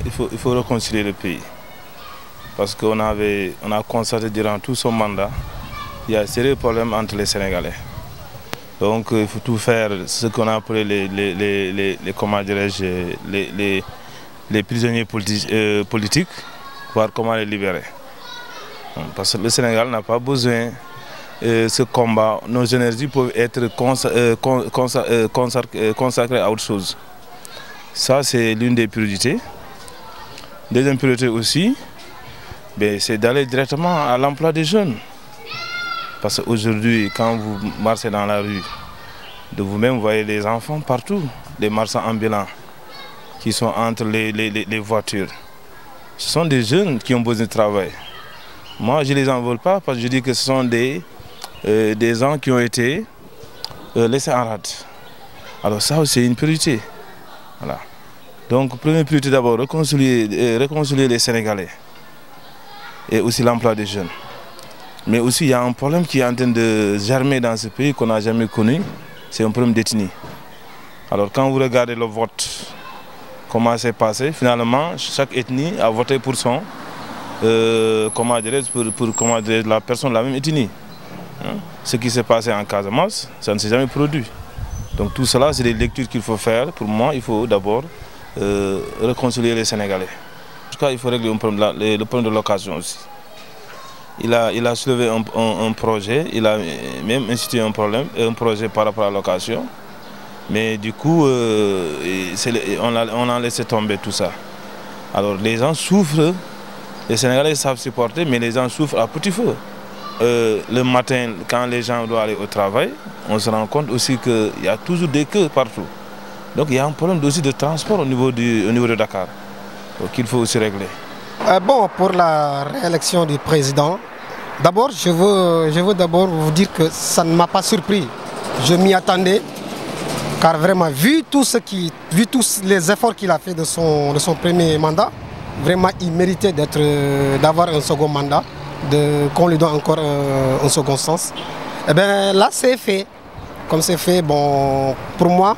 il faut réconcilier le pays. Parce qu'on a constaté durant tout son mandat, il y a un sérieux problème entre les Sénégalais. Donc il faut tout faire, ce qu'on a appelé les prisonniers politiques, voir comment les libérer. Parce que le Sénégal n'a pas besoin de ce combat. Nos énergies peuvent être consacrées à autre chose. Ça, c'est l'une des priorités. Deuxième priorité aussi, c'est d'aller directement à l'emploi des jeunes. Parce qu'aujourd'hui, quand vous marchez dans la rue, de vous-même, vous voyez les enfants partout, les marchands ambulants qui sont entre les voitures. Ce sont des jeunes qui ont besoin de travail. Moi, je ne les en veux pas parce que je dis que ce sont des gens qui ont été laissés en rade. Alors ça, c'est une priorité. Voilà. Donc, première priorité d'abord, réconcilier les Sénégalais et aussi l'emploi des jeunes. Mais aussi, il y a un problème qui est en train de germer dans ce pays qu'on n'a jamais connu, c'est un problème d'ethnie. Alors, quand vous regardez le vote, comment c'est passé, finalement, chaque ethnie a voté pour son, pour la personne de la même ethnie. Hein? Ce qui s'est passé en Casamance, ça ne s'est jamais produit. Donc tout cela, c'est des lectures qu'il faut faire. Pour moi, il faut d'abord réconcilier les Sénégalais. En tout cas, il faut régler le problème de l'occasion aussi. Il a soulevé un projet, il a même institué un projet par rapport à la location. Mais du coup, on a laissé tomber tout ça. Alors les gens souffrent, les Sénégalais savent supporter, mais les gens souffrent à petit feu. Le matin, quand les gens doivent aller au travail, on se rend compte aussi qu'il y a toujours des queues partout. Donc il y a un problème aussi de transport au niveau de Dakar, qu'il faut aussi régler. Bon, pour la réélection du président, d'abord, je veux d'abord vous dire que ça ne m'a pas surpris. Je m'y attendais, car vraiment, vu tous les efforts qu'il a fait de son premier mandat, vraiment, il méritait d'avoir un second mandat, qu'on lui donne encore un second sens. Et bien là, c'est fait. Comme c'est fait, bon, pour moi,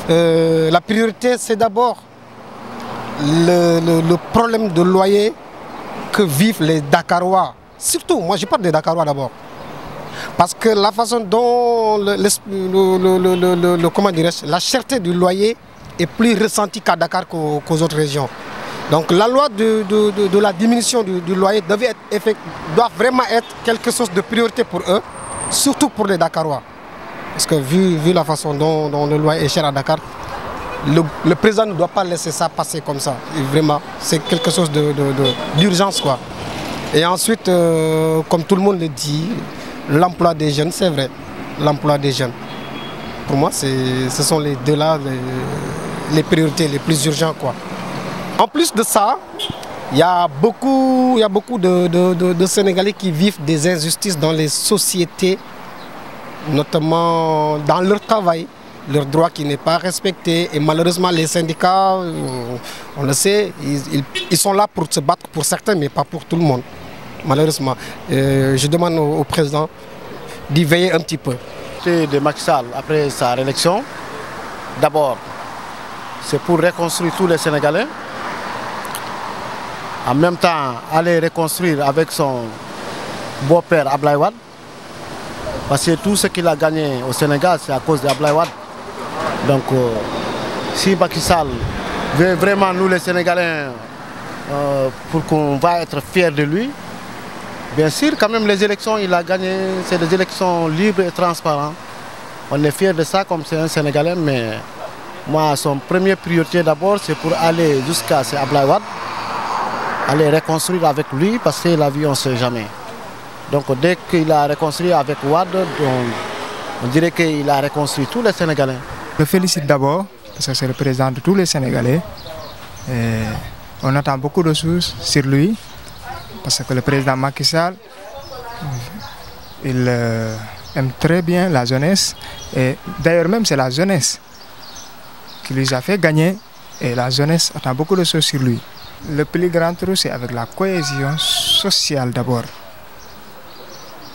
la priorité, c'est d'abord le problème de loyer que vivent les Dakarois. Surtout, moi je parle des Dakarois d'abord. Parce que la façon dont la cherté du loyer est plus ressentie qu'à Dakar qu'aux autres régions. Donc la loi de la diminution du loyer doit vraiment être quelque chose de priorité pour eux, surtout pour les Dakarois. Parce que vu la façon dont le loyer est cher à Dakar, le président ne doit pas laisser ça passer comme ça. Et vraiment, c'est quelque chose d'urgence, quoi. Et ensuite, comme tout le monde le dit, l'emploi des jeunes, c'est vrai. L'emploi des jeunes. Pour moi, ce sont les deux là, les priorités les plus urgentes, quoi. En plus de ça, il y a beaucoup de Sénégalais qui vivent des injustices dans les sociétés, notamment dans leur travail, leur droit qui n'est pas respecté. Et malheureusement, les syndicats, on le sait, ils sont là pour se battre pour certains, mais pas pour tout le monde, malheureusement. Je demande au président d'y veiller un petit peu. De Macky Sall, après sa réélection, d'abord, c'est pour reconstruire tous les Sénégalais. En même temps, aller reconstruire avec son beau-père Abdoulaye Wade. Parce que tout ce qu'il a gagné au Sénégal, c'est à cause d'Abdoulaye Wade. Donc, si Macky Sall veut vraiment nous les Sénégalais, pour qu'on va être fiers de lui, bien sûr, quand même les élections, il a gagné, c'est des élections libres et transparentes. On est fiers de ça comme c'est un Sénégalais, mais moi, son première priorité d'abord, c'est pour aller jusqu'à Abdoulaye Wade, aller reconstruire avec lui, parce que la vie, on ne sait jamais. Donc dès qu'il a reconstruit avec Wade, on dirait qu'il a reconstruit tous les Sénégalais. Je le félicite d'abord, parce que c'est le président de tous les Sénégalais. Et on attend beaucoup de choses sur lui, parce que le président Macky Sall, il aime très bien la jeunesse. Et d'ailleurs même c'est la jeunesse qui lui a fait gagner, et la jeunesse attend beaucoup de choses sur lui. Le plus grand trou, c'est avec la cohésion sociale d'abord.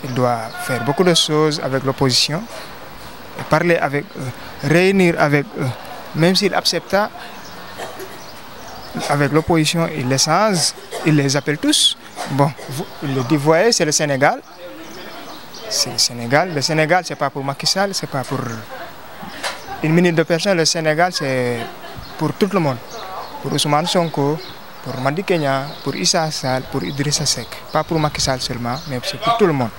Il doit faire beaucoup de choses avec l'opposition, parler avec eux, réunir avec eux. Même s'il accepta avec l'opposition, il les change, il les appelle tous. Bon, il le dit, voyez, c'est le Sénégal. C'est le Sénégal. Le Sénégal, ce n'est pas pour Macky Sall, ce n'est pas pour une minute de personnes. Le Sénégal, c'est pour tout le monde. Pour Ousmane Sonko, pour Madi Kenya, pour Issa Sall, pour Idrissa Seck. Pas pour Macky Sall seulement, mais c'est pour tout le monde.